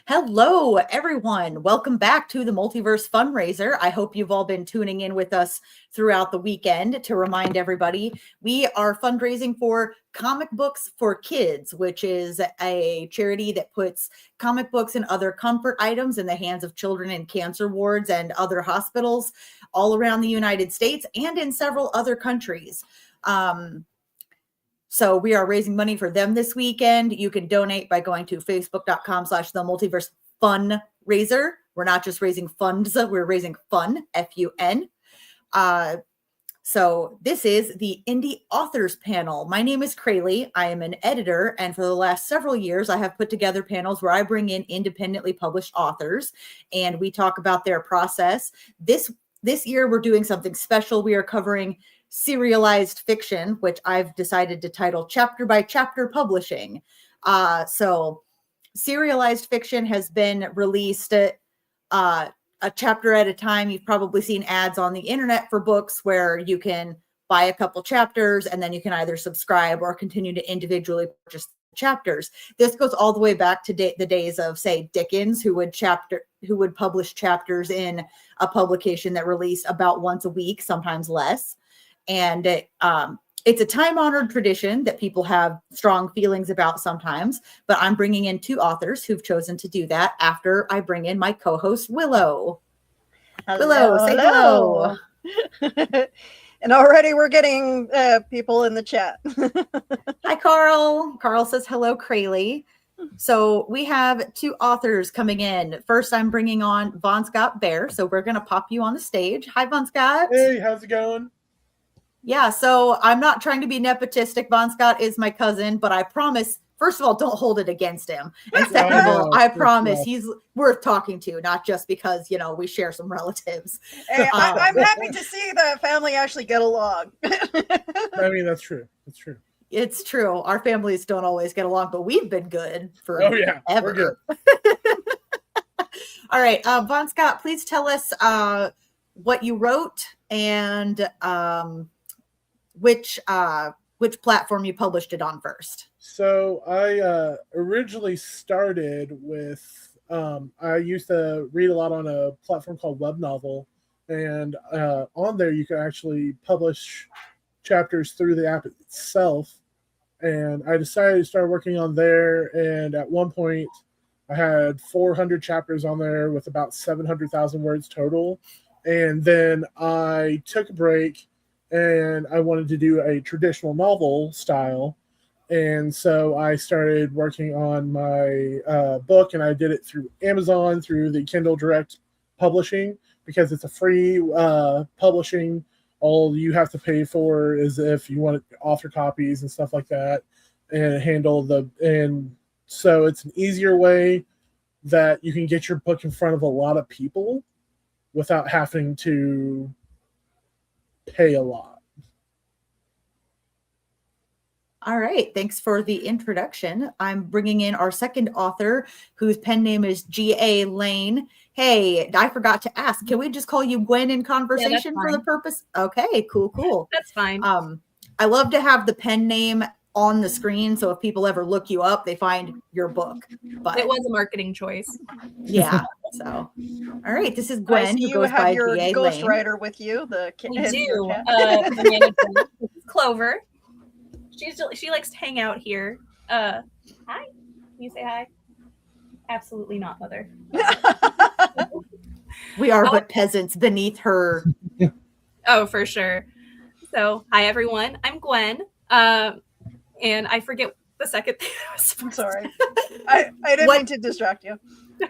Hello, everyone. Welcome back to the Multiverse Fundraiser. I hope you've all been tuning in with us throughout the weekend. To remind everybody, we are fundraising for Comic Books for Kids, which is a charity that puts comic books and other comfort items in the hands of children in cancer wards and other hospitals all around the United States and in several other countries. So we are raising money for them this weekend. You can donate by going to facebook.com/the multiverse fundraiser. We're not just raising funds, we're raising fun, F-U-N. So this is the Indie Authors Panel. My name is Crayle. I am an editor, and for the last several years, I have put together panels where I bring in independently published authors, and we talk about their process. This year, we're doing something special. We are covering serialized fiction, which I've decided to title Chapter by Chapter Publishing. So serialized fiction has been released a chapter at a time. You've probably seen ads on the internet for books where you can buy a couple chapters and then you can either subscribe or continue to individually purchase chapters. This goes all the way back to the days of, say, Dickens, who would publish chapters in a publication that released about once a week, sometimes less. And it's a time-honored tradition that people have strong feelings about sometimes, but I'm bringing in two authors who've chosen to do that after I bring in my co-host, Willow. Willow, say hello. And already we're getting people in the chat. Hi, Carl. Carl says hello, Crayle. So we have two authors coming in. First, I'm bringing on VonScott Bair. So we're going to pop you on the stage. Hi, VonScott. Hey, how's it going? Yeah, so I'm not trying to be nepotistic. VonScott is my cousin, but I promise, first of all, don't hold it against him. And second of all, I promise he's worth talking to, not just because, we share some relatives. Hey, I'm happy to see the family actually get along. I mean, that's true. That's true. It's true. Our families don't always get along, but we've been good for ever. We're good. All right, VonScott, please tell us what you wrote and which platform you published it on first. So I originally started with, I used to read a lot on a platform called Web Novel, and on there you can actually publish chapters through the app itself. And I decided to start working on there, and at one point I had 400 chapters on there with about 700,000 words total. And then I took a break and I wanted to do a traditional novel style. And so I started working on my book, and I did it through Amazon, through the Kindle Direct Publishing, because it's a free publishing. All you have to pay for is if you want author copies and stuff like that, and so it's an easier way that you can get your book in front of a lot of people without having to pay a lot. All right. Thanks for the introduction. I'm bringing in our second author, whose pen name is G.A. Lane. Hey, I forgot to ask. Can we just call you Gwen in conversation for the purpose? Okay, cool. That's fine. I love to have the pen name on the screen, so if people ever look you up, they find your book. But it was a marketing choice. Yeah. So, all right. This is Gwen, who goes by your G.A. Ghost Lane. Writer with you. We do. The manager, Clover. She likes to hang out here. Hi. Can you say hi? Absolutely not, Mother. We are but peasants beneath her. Oh, for sure. So, hi everyone. I'm Gwen. And I forget the second thing I was I'm sorry. I didn't mean to distract you.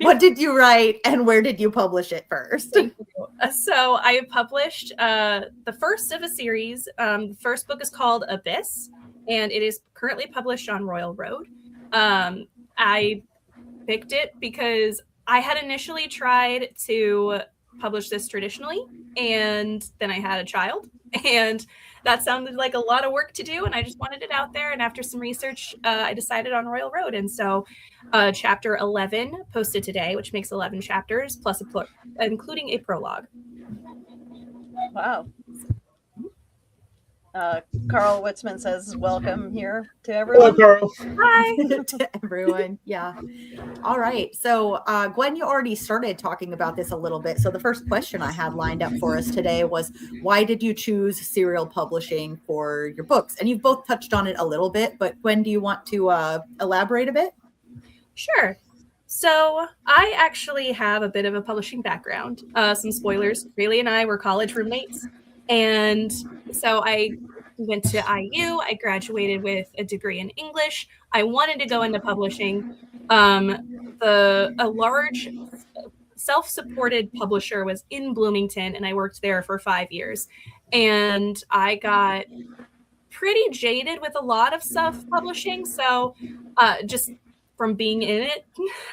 What did you write and where did you publish it first? Thank you. So I published the first of a series. The first book is called Abyss, and it is currently published on Royal Road. I picked it because I had initially tried to publish this traditionally, and then I had a child, and that sounded like a lot of work to do, and I just wanted it out there. And after some research, I decided on Royal Road. And so chapter 11 posted today, which makes 11 chapters, plus including a prologue. Wow. Carl Witzman says welcome here to Hello, everyone. Carl. Hi. To everyone. Yeah. All right. So, Gwen, you already started talking about this a little bit. So, the first question I had lined up for us today was, why did you choose serial publishing for your books? And you've both touched on it a little bit, but Gwen, do you want to elaborate a bit? Sure. So I actually have a bit of a publishing background. Some spoilers. Crayle and I were college roommates. And so I went to IU. I graduated with a degree in English. I wanted to go into publishing. A large self-supported publisher was in Bloomington, and I worked there for 5 years. And I got pretty jaded with a lot of self-publishing. So just from being in it.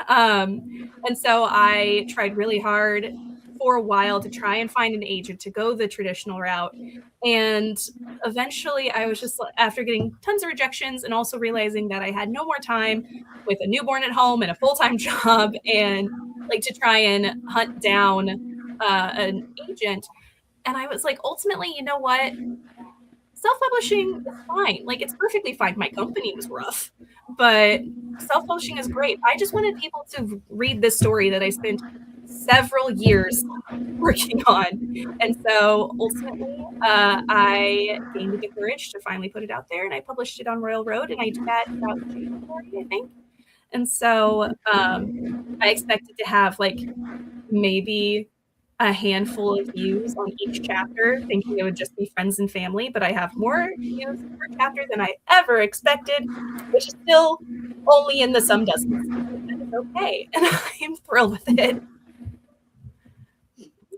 And so I tried really hard for a while to try and find an agent to go the traditional route. And eventually I was just, after getting tons of rejections and also realizing that I had no more time with a newborn at home and a full-time job and like to try and hunt down an agent. And I was like, ultimately, you know what? Self-publishing is fine. Like, it's perfectly fine. My company was rough, but self-publishing is great. I just wanted people to read this story that I spent several years working on. And so ultimately, I gained the courage to finally put it out there, and I published it on Royal Road, and I did that about January, I think. And so I expected to have like maybe a handful of views on each chapter, thinking it would just be friends and family, but I have more views per chapter than I ever expected, which is still only in the some dozens. That is okay, and I'm thrilled with it.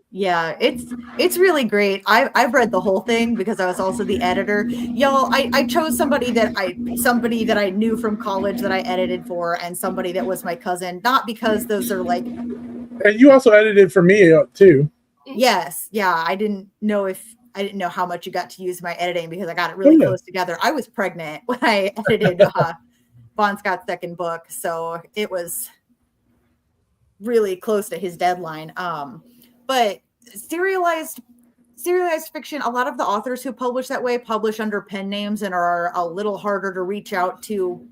Yeah, it's really great. I've read the whole thing because I was also the editor. Y'all, I chose somebody that I knew from college that I edited for, and somebody that was my cousin, not because those are like. And you also edited for me too. Yes, yeah. I didn't know how much you got to use my editing because I got it really close together. I was pregnant when I edited VonScott's second book, so it was really close to his deadline. But serialized fiction, a lot of the authors who publish that way publish under pen names and are a little harder to reach out to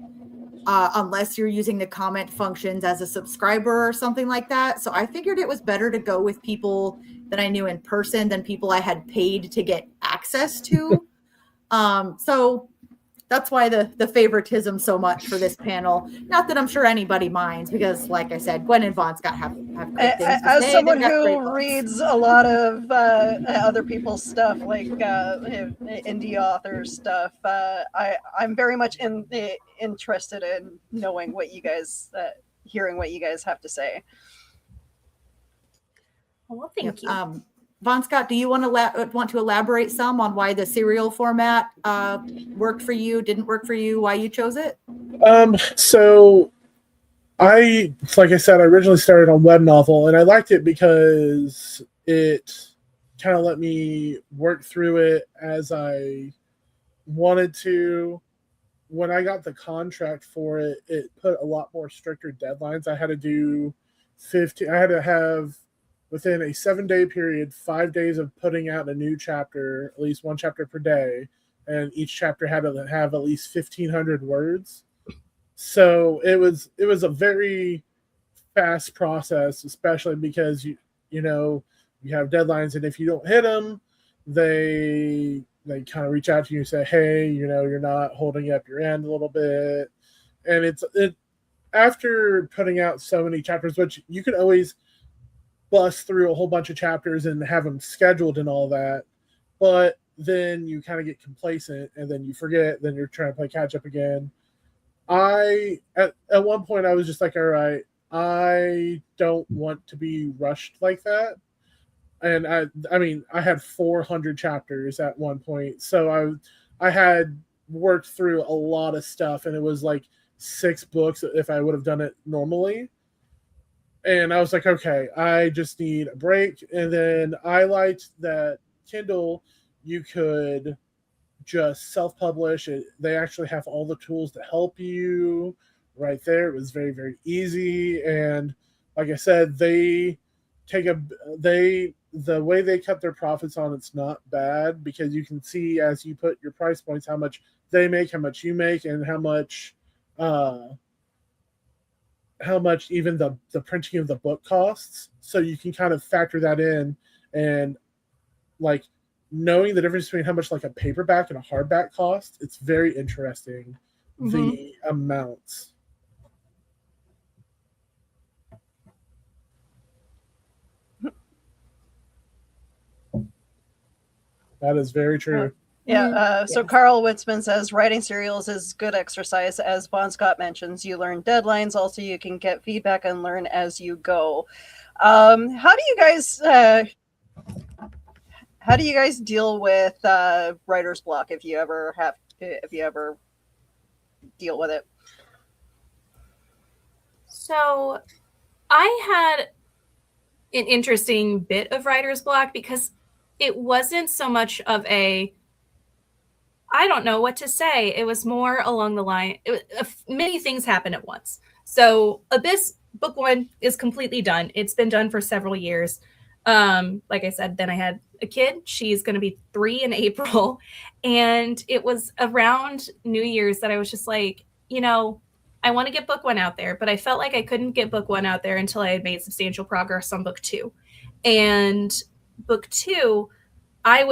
unless you're using the comment functions as a subscriber or something like that. So I figured it was better to go with people that I knew in person than people I had paid to get access to. So that's why the favoritism so much for this panel. Not that I'm sure anybody minds, because like I said, Gwen and VonScott have great things to As say. someone who reads a lot of other people's stuff, like indie author stuff, I'm very much interested in knowing what you guys, hearing what you guys have to say. Well, thank you. VonScott, do you want to elaborate some on why the serial format worked for you, didn't work for you, why you chose it? So like I said, I originally started on web novel, and I liked it because it kind of let me work through it as I wanted to. When I got the contract for it, it put a lot more stricter deadlines. I had to do 15. I had to have within a 7-day period, 5 days of putting out a new chapter, at least one chapter per day, and each chapter had to have at least 1,500 words. So it was a very fast process, especially because you have deadlines, and if you don't hit them, they kind of reach out to you and say, hey, you're not holding up your end a little bit. And after putting out so many chapters, which you can always bust through a whole bunch of chapters and have them scheduled and all that, but then you kind of get complacent and then you forget, then you're trying to play catch up again. At one point I was just like, all right, I don't want to be rushed like that. And I had 400 chapters at one point, so I had worked through a lot of stuff, and it was like 6 books if I would have done it normally. And I was like, okay, I just need a break. And then I liked that Kindle, you could just self-publish it. They actually have all the tools to help you right there. It was very, very easy. And like I said, they the way they cut their profits on it's not bad, because you can see as you put your price points how much they make, how much you make, and how much even the printing of the book costs. So you can kind of factor that in, and like knowing the difference between how much like a paperback and a hardback cost, it's very interesting. The amounts. That is very true. Yeah. So Carl Witzman says writing serials is good exercise. As VonScott mentions, you learn deadlines. Also, you can get feedback and learn as you go. How do you guys deal with writer's block if you ever deal with it? So I had an interesting bit of writer's block because it wasn't so much of a I don't know what to say. It was more along the line. Many things happen at once. So Abyss book 1 is completely done. It's been done for several years. Like I said, then I had a kid. She's going to be 3 in April. And it was around New Year's that I was just like, I want to get book 1 out there, but I felt like I couldn't get book 1 out there until I had made substantial progress on book 2. And book 2, I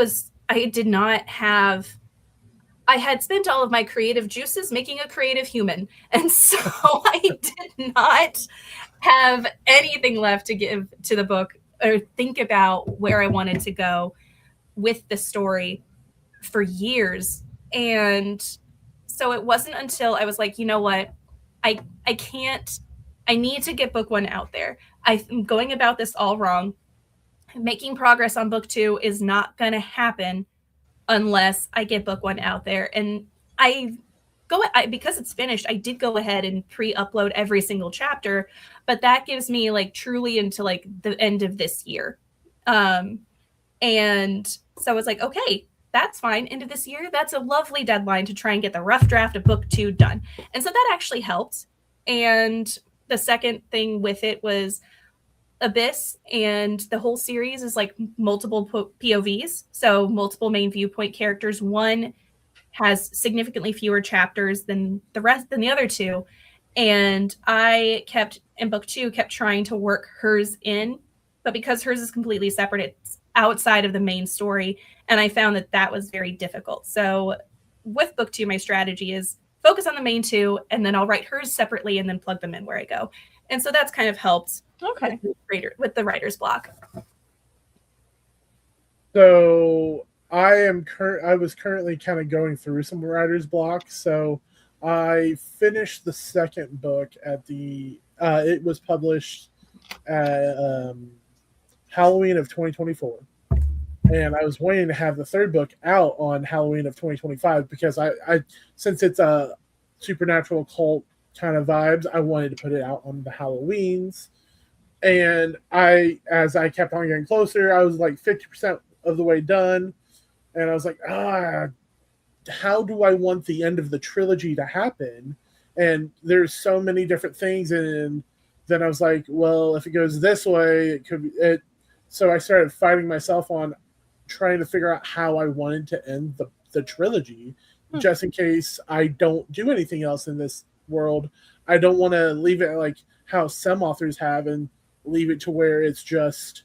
had spent all of my creative juices making a creative human. And so I did not have anything left to give to the book or think about where I wanted to go with the story for years. And so it wasn't until I was like, you know what? I need to get book 1 out there. I'm going about this all wrong. Making progress on book 2 is not going to happen unless I get book 1 out there. And because it's finished, I did go ahead and pre-upload every single chapter, but that gives me like truly into like the end of this year. And so I was like, okay, that's fine. End of this year. That's a lovely deadline to try and get the rough draft of book 2 done. And so that actually helped. And the second thing with it was Abyss, and the whole series is like multiple POVs, so multiple main viewpoint characters. One has significantly fewer chapters than the other 2, and I kept in book 2 kept trying to work hers in, but because hers is completely separate, it's outside of the main story, and I found that was very difficult. So with book 2, my strategy is focus on the main 2, and then I'll write hers separately and then plug them in where I go. And so that's kind of helped. Okay. With the writer's block. So I was currently kind of going through some writer's block. So I finished the second book at it was published at Halloween of 2024. And I was waiting to have the third book out on Halloween of 2025 because I since it's a supernatural cult kind of vibes, I wanted to put it out on the Halloweens. And as I kept on getting closer, I was like 50% of the way done. And I was like, how do I want the end of the trilogy to happen? And there's so many different things. And then I was like, well, if it goes this way, it could be it. So I started fighting myself on trying to figure out how I wanted to end the trilogy, just in case I don't do anything else in this world. I don't want to leave it like how some authors have and leave it to where it's just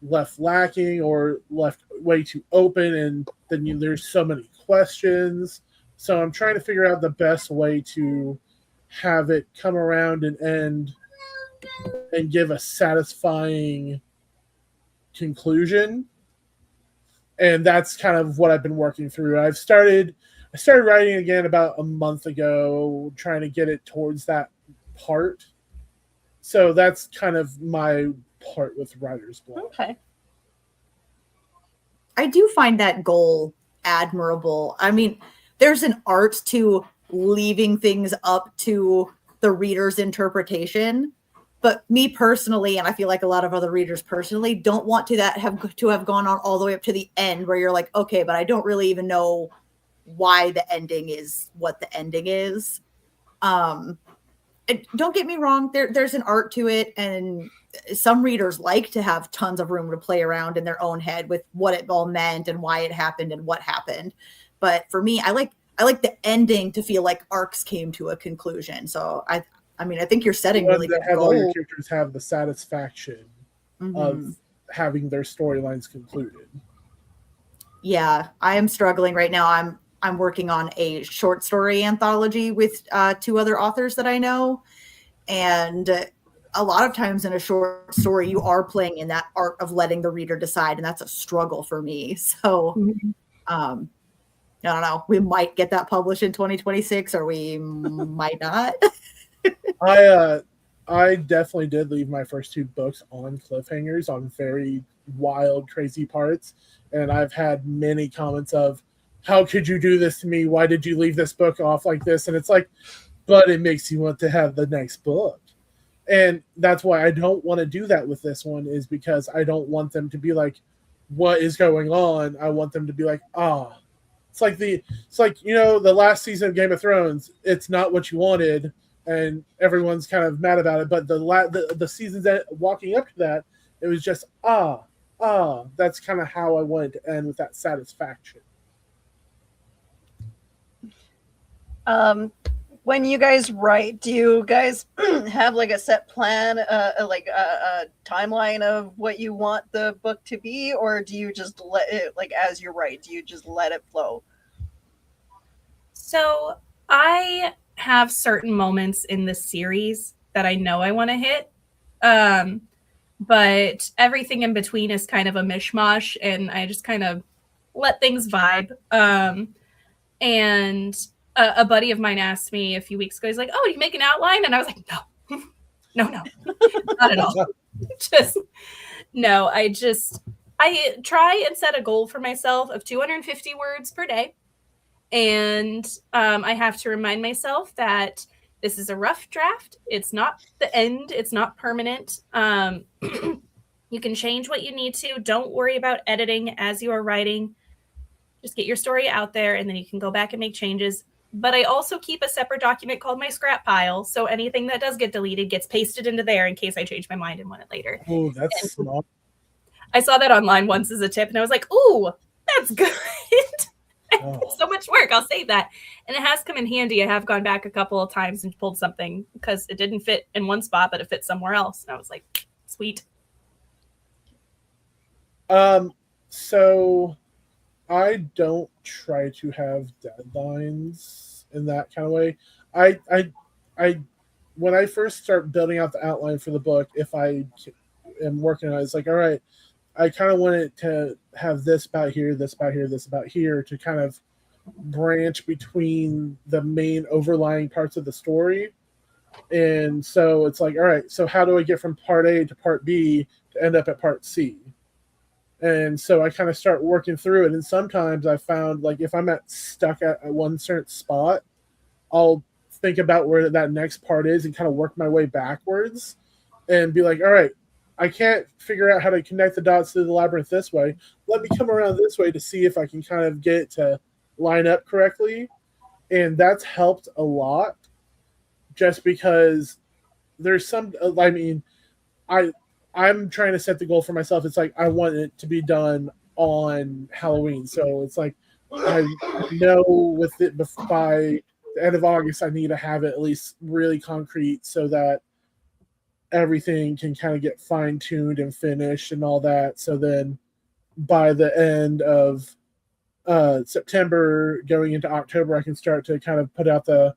left lacking or left way too open, and then there's so many questions. So I'm trying to figure out the best way to have it come around and end and give a satisfying conclusion. And that's kind of what I've been working through. I started writing again about a month ago, trying to get it towards that part. So that's kind of my part with writer's block. Okay. I do find that goal admirable. I mean, there's an art to leaving things up to the reader's interpretation. But me personally, and I feel like a lot of other readers personally, don't want to have gone on all the way up to the end where you're like, okay, but I don't really even know why the ending is what the ending is. don't get me wrong, there's an art to it, and some readers like to have tons of room to play around in their own head with what it all meant and why it happened and what happened. But for me, I like the ending to feel like arcs came to a conclusion. So I mean, I think you're setting really good have all your goals. characters have the satisfaction of having their storylines concluded. Yeah, I am struggling right now. I'm working on a short story anthology with 2 other authors that I know, and a lot of times in a short story, you are playing in that art of letting the reader decide, and that's a struggle for me. So, I don't know. We might get that published in 2026, or we might not. I definitely did leave my first 2 books on cliffhangers on very wild, crazy parts, and I've had many comments of, "How could you do this to me? Why did you leave this book off like this?" And it's like, but it makes you want to have the next book. And that's why I don't want to do that with this one, is because I don't want them to be like, what is going on? I want them to be like, it's like the last season of Game of Thrones, it's not what you wanted, and everyone's kind of mad about it. But the seasons that walking up to that, it was just that's kind of how I wanted to end, with that satisfaction. When you guys write, do you guys have like a set plan, like a timeline of what you want the book to be, or do you just let it, like, as you write, do you just let it flow? So I have certain moments in the series that I know I want to hit, but everything in between is kind of a mishmash, and I just kind of let things vibe. And a buddy of mine asked me a few weeks ago, he's like, "Oh, do you make an outline?" And I was like, no, not at all. I try and set a goal for myself of 250 words per day. And I have to remind myself that this is a rough draft. It's not the end. It's not permanent. You can change what you need to. Don't worry about editing as you are writing. Just get your story out there, and then you can go back and make changes. But I also keep a separate document called my scrap pile. So anything that does get deleted gets pasted into there in case I change my mind and want it later. Oh, that's smart. I saw that online once as a tip, and I was like, "Ooh, that's good." So much work. I'll save that. And it has come in handy. I have gone back a couple of times and pulled something because it didn't fit in one spot, but it fit somewhere else. And I was like, sweet. So I don't try to have deadlines in that kind of way. I when I first start building out the outline for the book, if I am working on it, it's like, all right, I kind of want it to have this about here, this about here, this about here, to kind of branch between the main overlying parts of the story. And so it's like, all right, so how do I get from part A to part B to end up at part C? And so I kind of start working through it. And sometimes I found, like, if I'm stuck at one certain spot, I'll think about where that next part is and kind of work my way backwards and be like, all right, I can't figure out how to connect the dots to the labyrinth this way. Let me come around this way to see if I can kind of get it to line up correctly. And that's helped a lot, just because there's some, I mean, I'm trying to set the goal for myself. It's like, I want it to be done on Halloween. So it's like, I know with it by the end of August, I need to have it at least really concrete so that everything can kind of get fine-tuned and finished and all that. So then by the end of September going into October, I can start to kind of put out the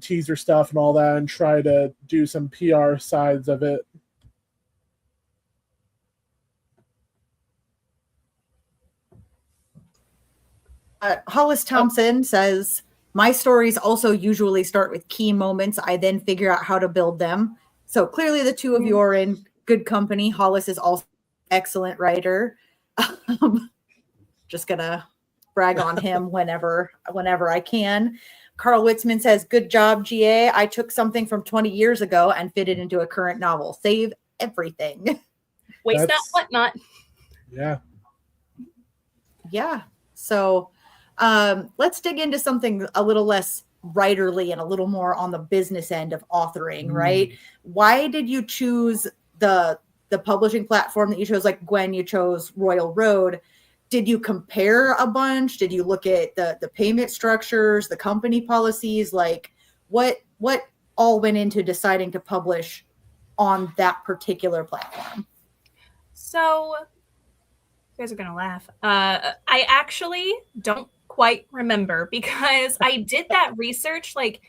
teaser stuff and all that and try to do some PR sides of it. Hollis Thompson says, my stories also usually start with key moments. I then figure out how to build them. So clearly the two of you are in good company. Hollis is also an excellent writer. Just gonna brag on him whenever I can. Carl Witzman says, good job, GA. I took something from 20 years ago and fit it into a current novel. Save everything. Waste not, whatnot. Yeah. Yeah. So let's dig into something a little less writerly and a little more on the business end of authoring, right? Why did you choose the publishing platform that you chose? Like Gwen, you chose Royal Road. Did you compare a bunch? Did you look at the payment structures, the company policies? Like what all went into deciding to publish on that particular platform? So you guys are going to laugh. I actually don't quite remember because I did that research like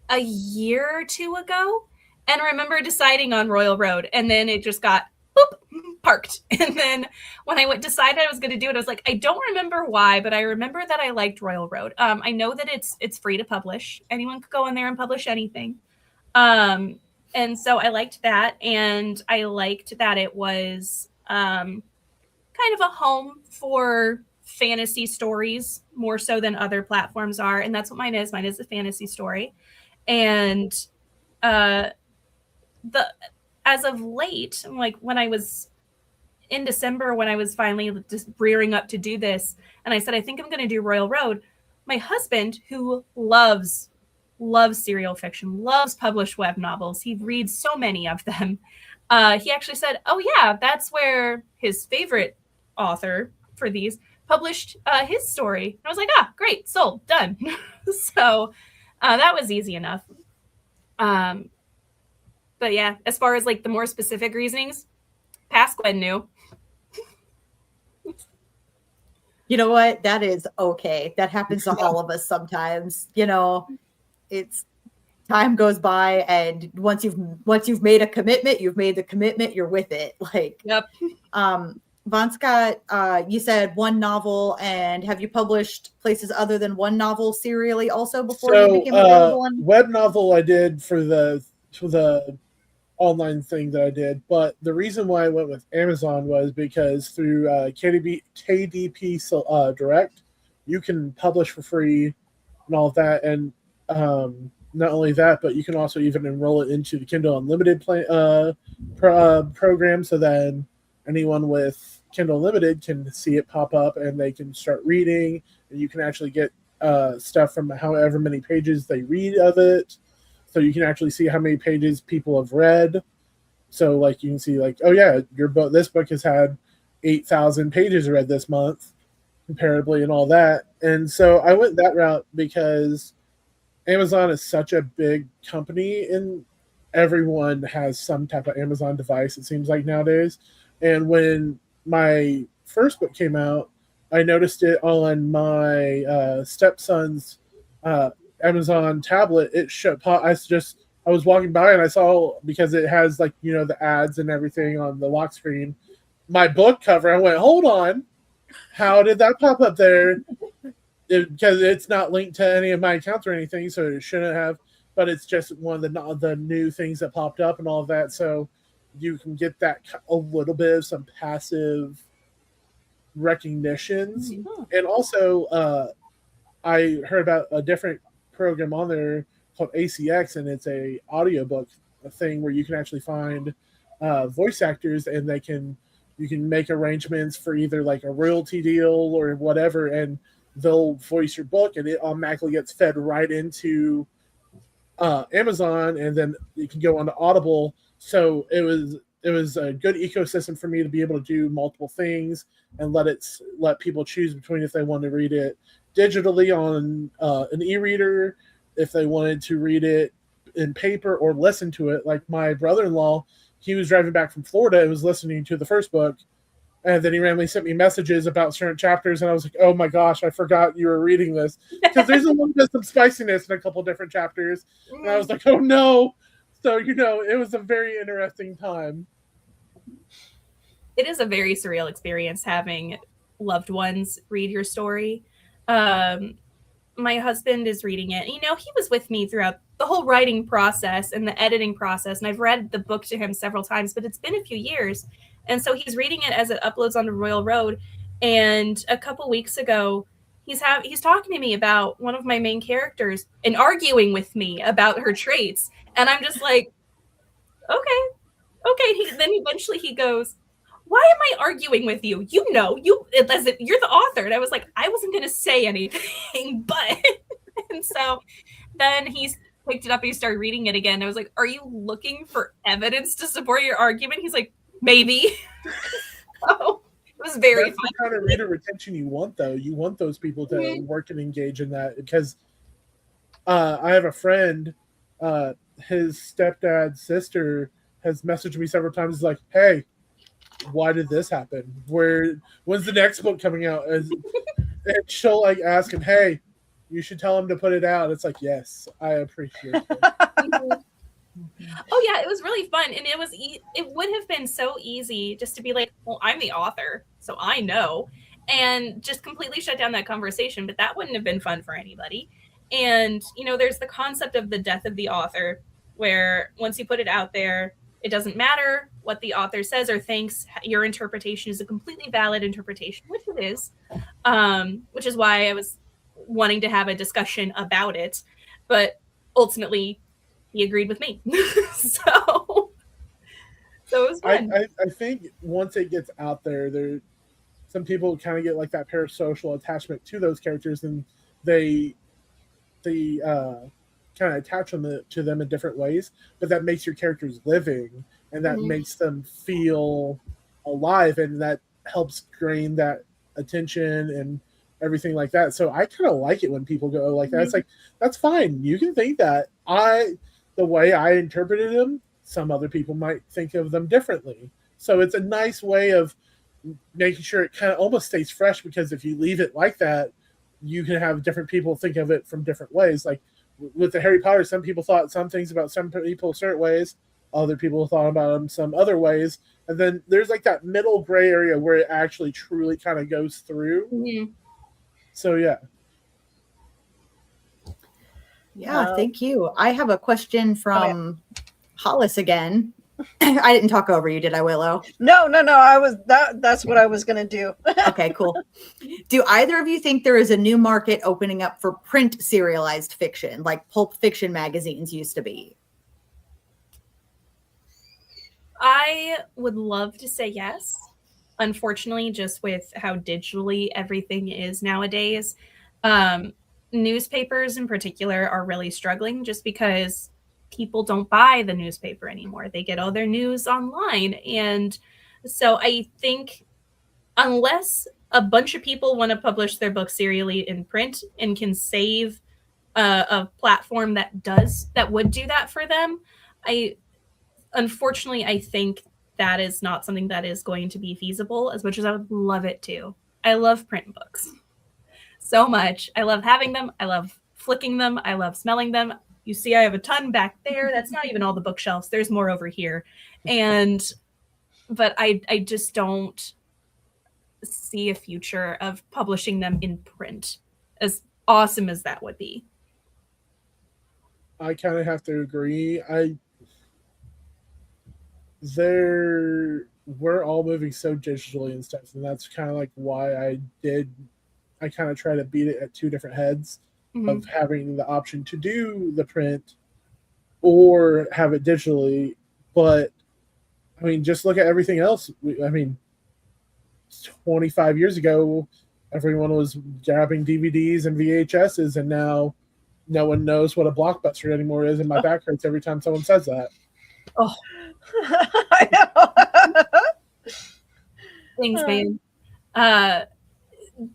a year or two ago and remember deciding on Royal Road, and then it just got boop, parked. And then when I decided I was going to do it, I was like, I don't remember why, but I remember that I liked Royal Road. I know that it's free to publish. Anyone could go in there and publish anything. And so I liked that, and I liked that it was kind of a home for fantasy stories more so than other platforms are, and that's what mine is. Mine is a fantasy story. And as of late, like when I was in December, when I was finally just rearing up to do this, and I said, I think I'm going to do Royal Road, my husband, who loves serial fiction, loves published web novels, he reads so many of them, he actually said, oh yeah, that's where his favorite author for these published his story. And I was like, great, sold, done. So that was easy enough. But yeah, as far as like the more specific reasonings, past Gwen knew. You know what? That is okay. That happens to all of us sometimes. You know, it's time goes by, and once you've made a commitment, you've made the commitment, you're with it. Like, yep. VonScott, you said one novel, and have you published places other than one novel serially also before you became available on web novel? I did for the online thing that I did, but the reason why I went with Amazon was because through KDP Direct, you can publish for free and all of that, and not only that, but you can also even enroll it into the Kindle Unlimited program, so then anyone with Kindle Unlimited can see it pop up and they can start reading, and you can actually get stuff from however many pages they read of it. So you can actually see how many pages people have read. So like you can see like, oh yeah, this book has had 8,000 pages read this month, comparably and all that. And so I went that route because Amazon is such a big company and everyone has some type of Amazon device, it seems like nowadays. And when my first book came out, I noticed it on my stepson's Amazon tablet. I was walking by and I saw, because it has like, you know, the ads and everything on the lock screen, my book cover. I went, hold on, how did that pop up there? Because it's not linked to any of my accounts or anything, so it shouldn't have, but it's just one of the new things that popped up and all of that. So you can get that a little bit of some passive recognitions. And also I heard about a different program on there called ACX, and it's a audiobook thing where you can actually find voice actors, and you can make arrangements for either like a royalty deal or whatever, and they'll voice your book and it automatically gets fed right into Amazon, and then you can go on to Audible. So it was a good ecosystem for me to be able to do multiple things and let people choose between if they want to read it digitally on an e-reader, if they wanted to read it in paper, or listen to it. Like my brother-in-law, he was driving back from Florida and was listening to the first book, and then he randomly sent me messages about certain chapters, and I was like, oh my gosh, I forgot you were reading this, because there's a little bit of spiciness in a couple different chapters, and I was like, oh no. So, you know, it was a very interesting time. It is a very surreal experience having loved ones read your story. My husband is reading it. You know, he was with me throughout the whole writing process and the editing process, and I've read the book to him several times, but it's been a few years. And so he's reading it as it uploads onto Royal Road. And a couple weeks ago, he's talking to me about one of my main characters and arguing with me about her traits. And I'm just like, okay. Then eventually he goes, why am I arguing with you? You know, you're the author. And I was like, I wasn't going to say anything, but, and so then he picked it up and he started reading it again. I was like, are you looking for evidence to support your argument? He's like, maybe. So, it was very That's fun. the kind of reader retention you want, though. You want those people to work and engage in that, because I have a friend, his stepdad's sister has messaged me several times, like, hey, why did this happen? When's the next book coming out? And she'll like ask him, hey, you should tell him to put it out. It's like, yes, I appreciate it. Oh yeah, it was really fun, and it would have been so easy just to be like, well, I'm the author, so I know, and just completely shut down that conversation, but that wouldn't have been fun for anybody. And there's the concept of the death of the author, where once you put it out there, it doesn't matter what the author says or thinks. Your interpretation is a completely valid interpretation, which it is, which is why I was wanting to have a discussion about it, but ultimately he agreed with me. so it was fun. I think once it gets out there, some people kind of get like that parasocial attachment to those characters, and they kind of attach them to them in different ways. But that makes your characters living, and that makes them feel alive, and that helps gain that attention and everything like that. So I kind of like it when people go like that. It's like, that's fine. You can think that. The way I interpreted them, some other people might think of them differently. So it's a nice way of making sure it kind of almost stays fresh, because if you leave it like that, you can have different people think of it from different ways. Like with the Harry Potter, some people thought some things about some people certain ways, other people thought about them some other ways. And then there's like that middle gray area where it actually truly kind of goes through. Mm-hmm. So yeah. Yeah, thank you. I have a question from Hollis again. I didn't talk over you, did I, Willow? No. That's what I was going to do. Okay, cool. Do either of you think there is a new market opening up for print serialized fiction, like pulp fiction magazines used to be? I would love to say yes. Unfortunately, just with how digitally everything is nowadays, newspapers in particular are really struggling, just because people don't buy the newspaper anymore. They get all their news online. And so I think unless a bunch of people want to publish their books serially in print and can save a platform that would do that for them, unfortunately, I think that is not something that is going to be feasible, as much as I would love it to. I love print books so much. I love having them. I love flicking them. I love smelling them. You see, I have a ton back there. That's not even all the bookshelves. There's more over here. But I just don't see a future of publishing them in print, as awesome as that would be. I kind of have to agree. We're all moving so digitally and stuff, and that's kind of like why I kind of try to beat it at two different heads of having the option to do the print or have it digitally. But I mean, just look at everything else. 25 years ago, everyone was grabbing DVDs and VHSs, and now no one knows what a Blockbuster anymore is, and my back hurts every time someone says that. Oh, I know. Thanks, man.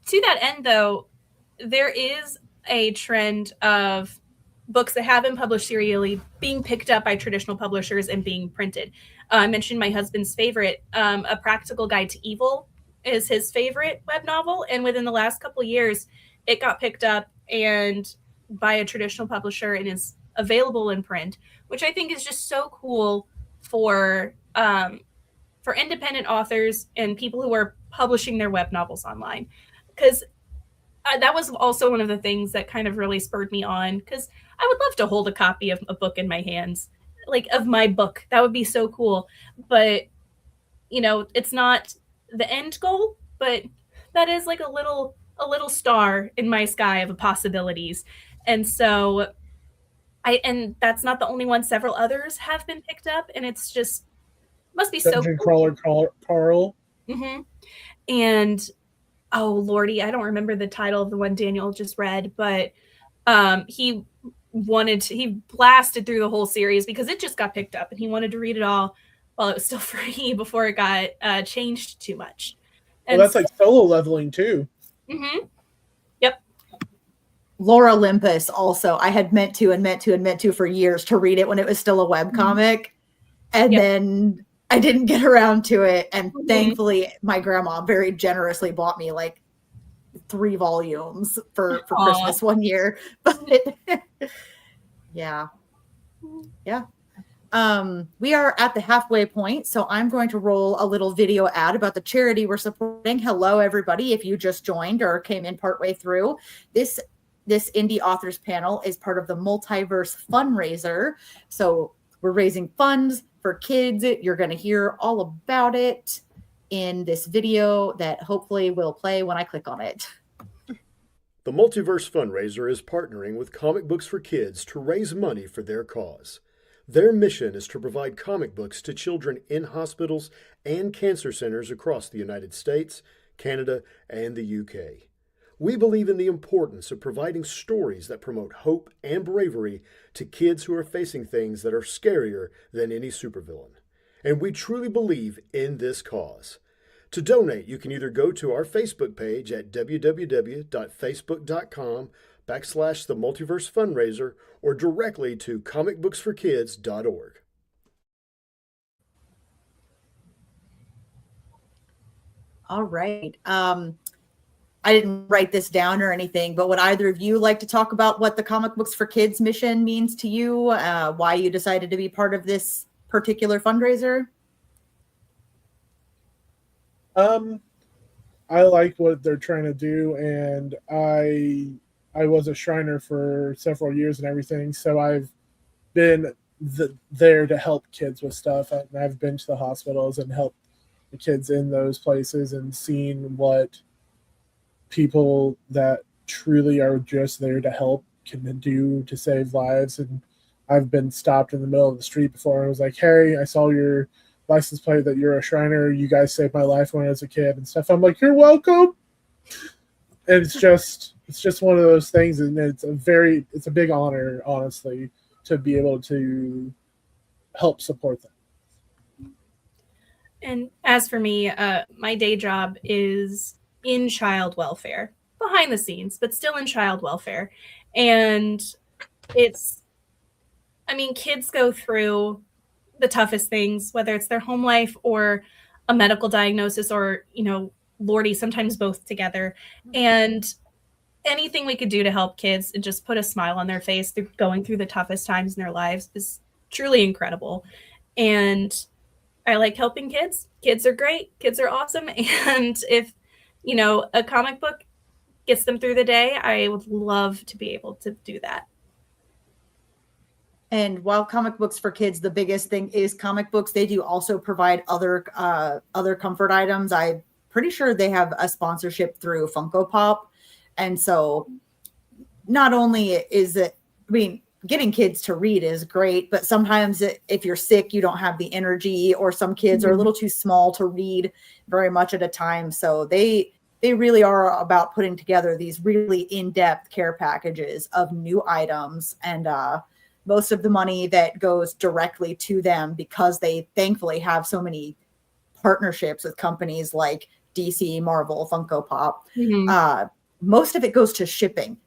To that end, though, there is a trend of books that have been published serially being picked up by traditional publishers and being printed. I mentioned my husband's favorite, A Practical Guide to Evil is his favorite web novel. And within the last couple of years, it got picked up and by a traditional publisher and is available in print, which I think is just so cool for independent authors and people who are publishing their web novels online. Because that was also one of the things that kind of really spurred me on, because I would love to hold a copy of a book in my hands, like of my book. That would be so cool. But, it's not the end goal, but that is like a little star in my sky of possibilities. And so and that's not the only one. Several others have been picked up, and it's just must be Dungeon so cool. Crawler Carl. Mm-hmm. And oh lordy, I don't remember the title of the one Daniel just read, but he he blasted through the whole series because it just got picked up, and he wanted to read it all while it was still free before it got changed too much. Well, that's like solo leveling too. Mm-hmm. Yep. Laura Olympus also. I had meant to for years to read it when it was still a webcomic. And then I didn't get around to it. And thankfully, my grandma very generously bought me like 3 volumes for Christmas one year. But yeah. We are at the halfway point, so I'm going to roll a little video ad about the charity we're supporting. Hello, everybody. If you just joined or came in partway through, this indie authors panel is part of the Multiverse fundraiser. So we're raising funds for kids. You're going to hear all about it in this video that hopefully will play when I click on it. The Multiverse fundraiser is partnering with Comic Books for Kids to raise money for their cause. Their mission is to provide comic books to children in hospitals and cancer centers across the United States, Canada, and the UK. We believe in the importance of providing stories that promote hope and bravery to kids who are facing things that are scarier than any supervillain. And we truly believe in this cause. To donate, you can either go to our Facebook page at www.facebook.com/The Multiverse Fundraiser or directly to comicbooksforkids.org. All right. I didn't write this down or anything, but would either of you like to talk about what the Comic Books for Kids mission means to you? Why you decided to be part of this particular fundraiser? I like what they're trying to do, and I was a Shriner for several years and everything, so I've been there to help kids with stuff, and I've been to the hospitals and helped the kids in those places and seen what people that truly are just there to help can do to save lives. And I've been stopped in the middle of the street before and I was like, hey, I saw your license plate that you're a Shriner. You guys saved my life when I was a kid and stuff. I'm like, you're welcome. And it's just one of those things, and it's a big honor, honestly, to be able to help support them. And as for me, my day job is in child welfare, behind the scenes, but still in child welfare. And kids go through the toughest things, whether it's their home life or a medical diagnosis or, Lordy, sometimes both together. And anything we could do to help kids and just put a smile on their face through going through the toughest times in their lives is truly incredible. And I like helping kids. Kids are great. Kids are awesome. And if, a comic book gets them through the day, I would love to be able to do that. And while Comic Books for Kids, the biggest thing is comic books, they do also provide other comfort items. I'm pretty sure they have a sponsorship through Funko Pop. And so not only is it, getting kids to read is great, but sometimes if you're sick, you don't have the energy, or some kids are a little too small to read very much at a time. So they really are about putting together these really in-depth care packages of new items, and most of the money that goes directly to them, because they thankfully have so many partnerships with companies like DC, Marvel, Funko Pop. Most of it goes to shipping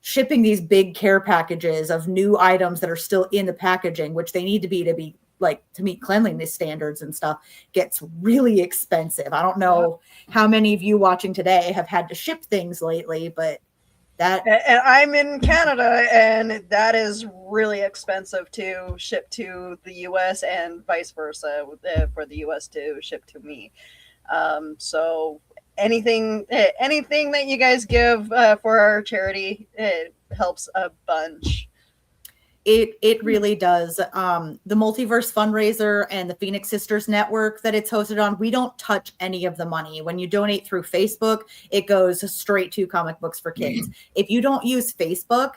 these big care packages of new items that are still in the packaging, which they need to be like to meet cleanliness standards and stuff, gets really expensive. I don't know how many of you watching today have had to ship things lately, but that. And I'm in Canada, and that is really expensive to ship to the US and vice versa, for the US to ship to me. So anything that you guys give for our charity, it helps a bunch. It really does. The Multiverse fundraiser and the Phoenix Sisters Network that it's hosted on, we don't touch any of the money. When you donate through Facebook, it goes straight to Comic Books for Kids. If you don't use Facebook,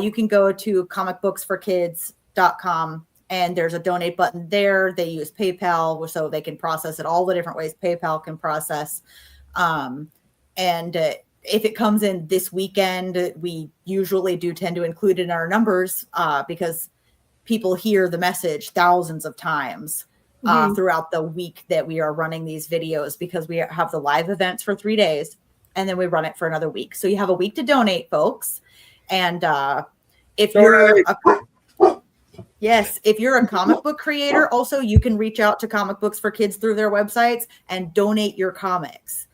you can go to comicbooksforkids.com, and there's a donate button there. They use PayPal, so they can process it all the different ways PayPal can process. And if it comes in this weekend, we usually do tend to include it in our numbers because people hear the message thousands of times throughout the week that we are running these videos, because we have the live events for 3 days and then we run it for another week. So you have a week to donate, folks. And if you're if you're a comic book creator, also you can reach out to Comic Books for Kids through their websites and donate your comics.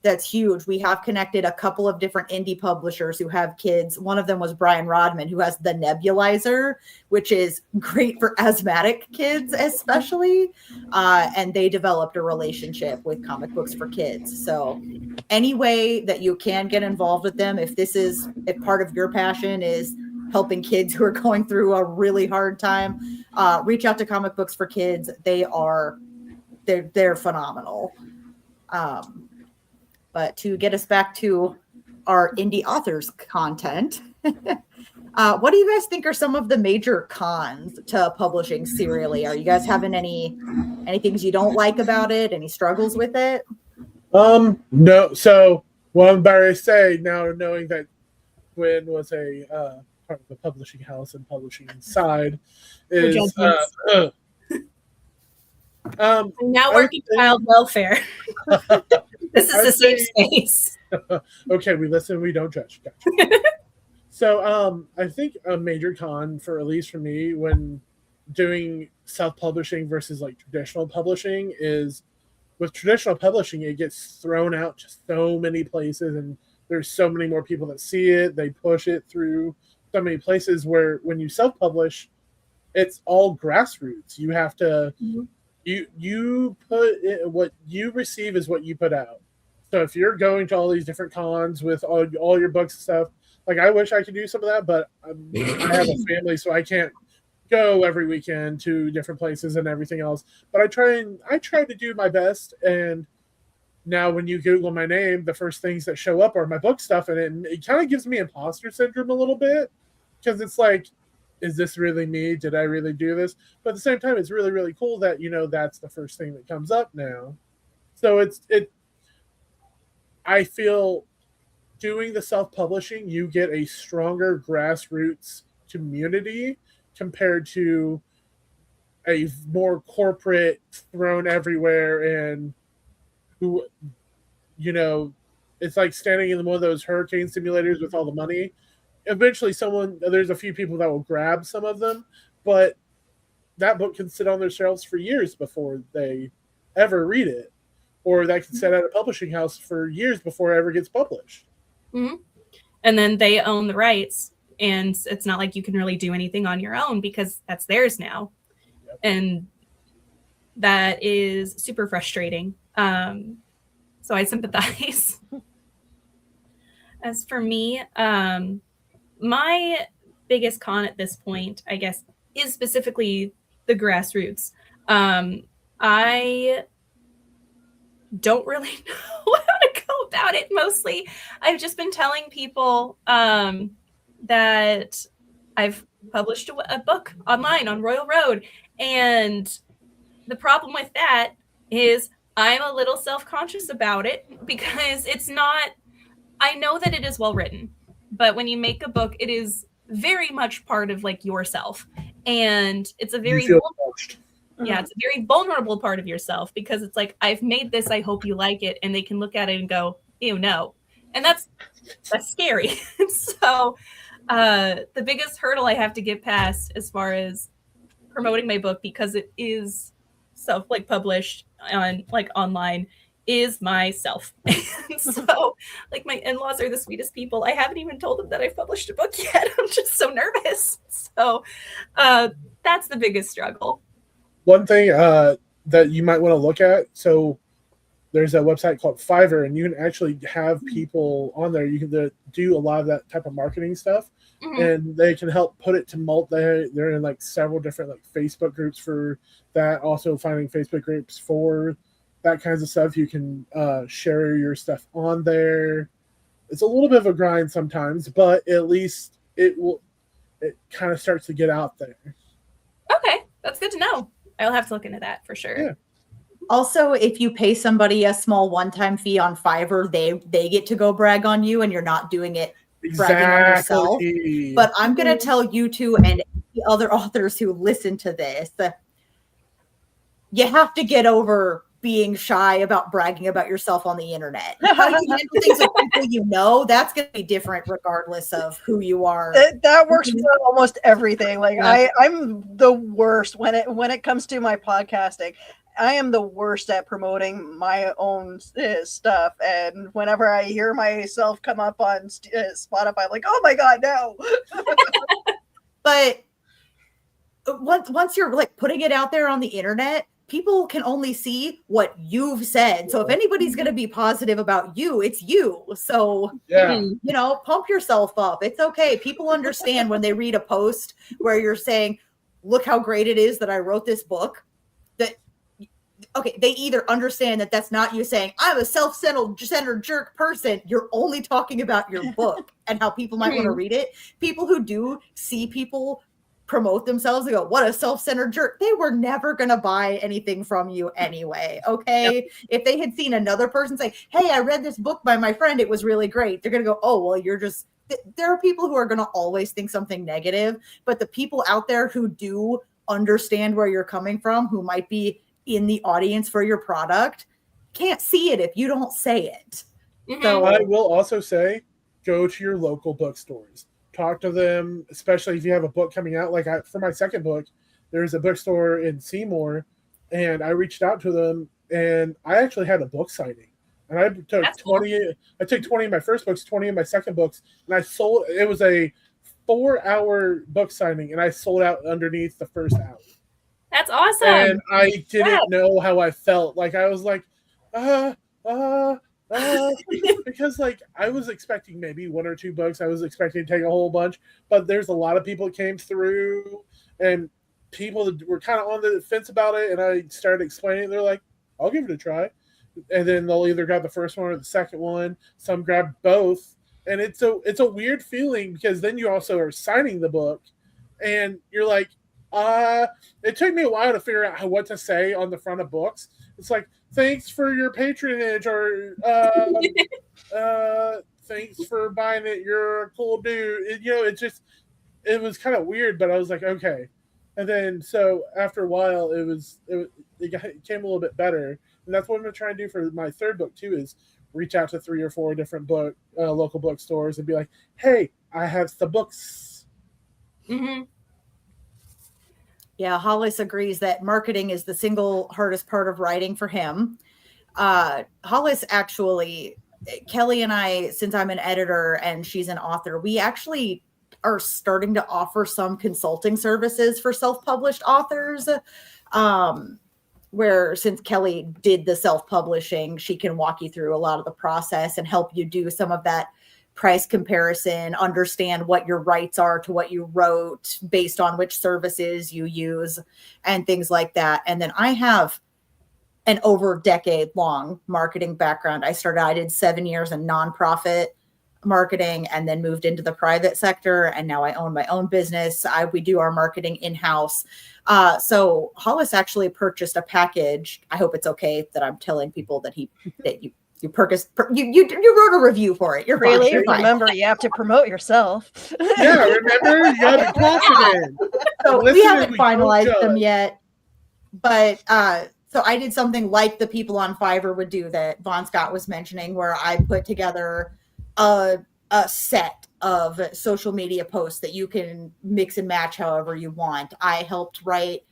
That's huge. We have connected a couple of different indie publishers who have kids. One of them was Brian Rodman, who has the Nebulizer, which is great for asthmatic kids, especially. And they developed a relationship with Comic Books for Kids. So any way that you can get involved with them, if part of your passion is helping kids who are going through a really hard time, reach out to Comic Books for Kids. They're phenomenal. But to get us back to our indie authors content, what do you guys think are some of the major cons to publishing serially? Are you guys having any things you don't like about it? Any struggles with it? No. So what I'm about to say now, knowing that Gwen was a part of the publishing house and publishing side, is I'm now working child welfare. This is a safe space. Okay, we listen, we don't judge. Gotcha. So I think a major con, for at least for me, when doing self-publishing versus like traditional publishing, is with traditional publishing, it gets thrown out to so many places, and there's so many more people that see it. They push it through so many places, where when you self-publish, it's all grassroots. You have to you put it, what you receive is what you put out. So if you're going to all these different cons with all your books and stuff, like I wish I could do some of that, but I have a family, so I can't go every weekend to different places and everything else. But I try to do my best. And now when you Google my name, the first things that show up are my book stuff, and it kind of gives me imposter syndrome a little bit, because it's like, is this really me? Did I really do this? But at the same time, it's really, really cool that, that's the first thing that comes up now. So I feel doing the self-publishing, you get a stronger grassroots community compared to a more corporate, thrown everywhere, and who, it's like standing in one of those hurricane simulators with all the money. Eventually there's a few people that will grab some of them, but that book can sit on their shelves for years before they ever read it, or that can sit at a publishing house for years before it ever gets published. Mm-hmm. And then they own the rights, and it's not like you can really do anything on your own because that's theirs now. Yep. And that is super frustrating. So I sympathize. As for me, my biggest con at this point, I guess, is specifically the grassroots. I don't really know how to go about it. Mostly, I've just been telling people that I've published a book online on Royal Road. And the problem with that is I'm a little self-conscious about it, because it's not, I know that it is well written, but when you make a book, it is very much part of like yourself. And it's a very it's a very vulnerable part of yourself, because it's like, I've made this, I hope you like it. And they can look at it and go, ew, no. And that's scary. So the biggest hurdle I have to get past as far as promoting my book, because it is published on online, is myself. And so my in-laws are the sweetest people. I haven't even told them that I've published a book yet. I'm just so nervous. So that's the biggest struggle. One thing that you might want to look at, so there's a website called Fiverr, and you can actually have people on there. You can do a lot of that type of marketing stuff, and they can help put it to they're in several different Facebook groups for that. Also finding Facebook groups for that kinds of stuff. You can share your stuff on there. It's a little bit of a grind sometimes, but at least it kind of starts to get out there. Okay, that's good to know. I'll have to look into that for sure. Yeah. Also, if you pay somebody a small one-time fee on Fiverr, they get to go brag on you, and you're not doing it bragging on yourself. Exactly. But I'm going to tell you two and the other authors who listen to this, you have to get over being shy about bragging about yourself on the internet. How you handle things with people you know, that's going to be different regardless of who you are. That works for almost everything. Like I'm the worst when it comes to my podcasting. I am the worst at promoting my own stuff, and whenever I hear myself come up on Spotify, I'm like, oh my god, no. But once you're like putting it out there on the internet, people can only see what you've said. So if anybody's going to be positive about you, it's you. So, you know, pump yourself up. It's okay. People understand when they read a post where you're saying, look how great it is that I wrote this book. That, okay, they either understand that that's not you saying, I'm a self-centered jerk person. You're only talking about your book and how people might want to read it. People who do see people promote themselves and go, what a self-centered jerk. They were never going to buy anything from you anyway. Okay. Yep. If they had seen another person say, hey, I read this book by my friend, it was really great. They're going to go, oh, well, you're just, there are people who are going to always think something negative, but the people out there who do understand where you're coming from, who might be in the audience for your product, can't see it if you don't say it. So I will also say, go to your local bookstores. Talk to them, especially if you have a book coming out. Like for my second book, there's a bookstore in Seymour, and I reached out to them, and I actually had a book signing. And I took 20. Cool. I took 20 in my first books, 20 in my second books, and I sold. It was a 4-hour book signing, and I sold out underneath the first hour. That's awesome. And I didn't know how I felt. Like I was like, because like I was expecting maybe 1 or 2 books. I was expecting to take a whole bunch, but there's a lot of people that came through, and people that were kind of on the fence about it. And I started explaining. They're like, "I'll give it a try," and then they'll either grab the first one or the second one. Some grab both, and it's a weird feeling because then you also are signing the book, and you're like, it took me a while to figure out what to say on the front of books. It's like, thanks for your patronage, or thanks for buying it. You're a cool dude. It was kind of weird, but I was like, okay. And then, so after a while, it came a little bit better. And that's what I'm going to try and do for my third book too, is reach out to 3 or 4 different local bookstores and be like, hey, I have the books. Mm-hmm. Yeah, Hollis agrees that marketing is the single hardest part of writing for him. Hollis actually, Kelly and I, since I'm an editor and she's an author, we actually are starting to offer some consulting services for self-published authors, where since Kelly did the self-publishing, she can walk you through a lot of the process and help you do some of that price comparison, understand what your rights are to what you wrote based on which services you use and things like that. And then I have an over decade-long marketing background. I did 7 years in nonprofit marketing and then moved into the private sector. And now I own my own business. We do our marketing in-house. So Hollis actually purchased a package. I hope it's okay that I'm telling people that you wrote a review for it. You're really fine. Remember, you have to promote yourself. Yeah, remember, you gotta be confident. So we haven't finalized them yet, but so I did something like the people on Fiverr would do that VonScott was mentioning, where I put together a set of social media posts that you can mix and match however you want. I helped write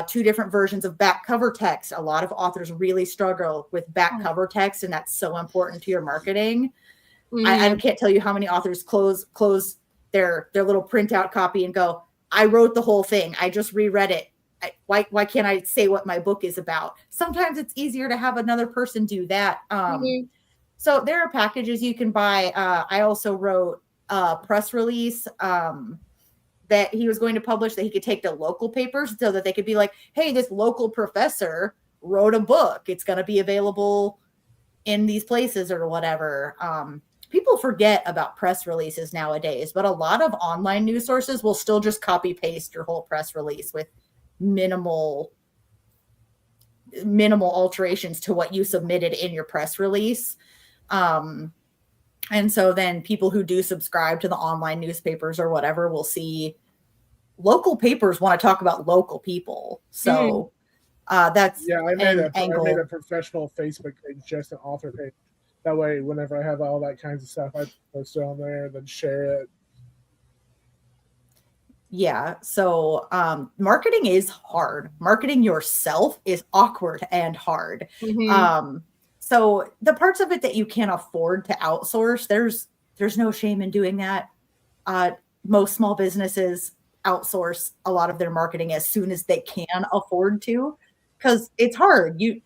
2 different versions of back cover text. A lot of authors really struggle with back cover text, and that's so important to your marketing. Mm-hmm. I can't tell you how many authors close their little printout copy and go, I wrote the whole thing. I just reread it. Why can't I say what my book is about? Sometimes it's easier to have another person do that. So there are packages you can buy. I also wrote a press release that he was going to publish that he could take to local papers so that they could be like, hey, this local professor wrote a book. It's going to be available in these places or whatever. People forget about press releases nowadays, but a lot of online news sources will still just copy paste your whole press release with minimal minimal alterations to what you submitted in your press release. And so then people who do subscribe to the online newspapers or whatever will see local papers want to talk about local people. So that's I made an angle. I made a professional Facebook page, just an author page. That way, whenever I have all that kinds of stuff, I post it on there and then share it. Yeah. So marketing is hard. Marketing yourself is awkward and hard. So the parts of it that you can't afford to outsource, there's no shame in doing that. Most small businesses outsource a lot of their marketing as soon as they can afford to, because it's hard. You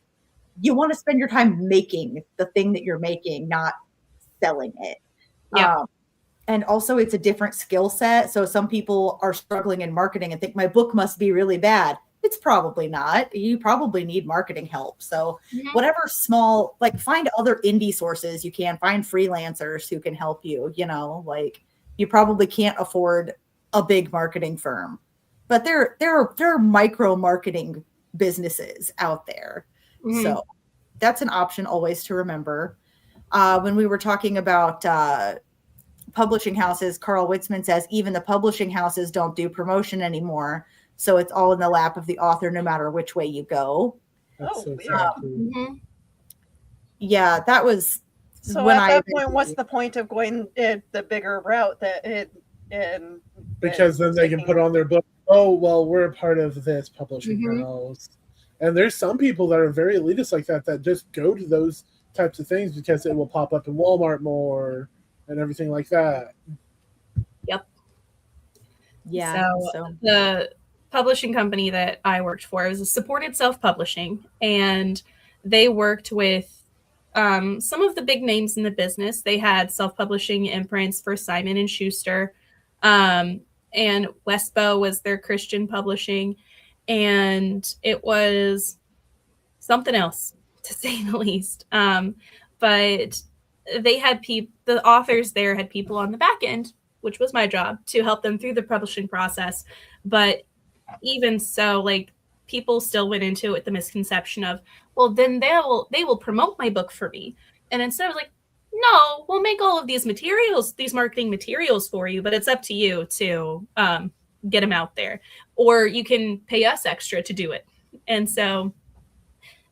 want to spend your time making the thing that you're making, not selling it. Yeah. And also it's a different skill set. So some people are struggling in marketing and think my book must be really bad. It's probably not. You probably need marketing help. So whatever small, like find other indie sources you can, find freelancers who can help you, like you probably can't afford a big marketing firm, but there are micro marketing businesses out there. So that's an option always to remember. When we were talking about publishing houses, Carl Witzman says even the publishing houses don't do promotion anymore. So it's all in the lap of the author, no matter which way you go. That's so weird. sad. Yeah, that was So when at that point, what's the point of going the bigger route because then they can put on their book, oh, well, we're a part of this publishing house. And there's some people that are very elitist like that just go to those types of things because it will pop up in Walmart more and everything like that. Yep. Yeah. So the publishing company that I worked for was a supported self-publishing, and they worked with some of the big names in the business. They had self-publishing imprints for Simon and Schuster, and Westbow was their Christian publishing, and it was something else, to say the least. But they had the authors there had people on the back end, which was my job, to help them through the publishing process. But even so, like, people still went into it with the misconception of, well, then they will promote my book for me. And instead I was like, no, we'll make all of these materials, these marketing materials for you, but it's up to you to get them out there, or you can pay us extra to do it. And so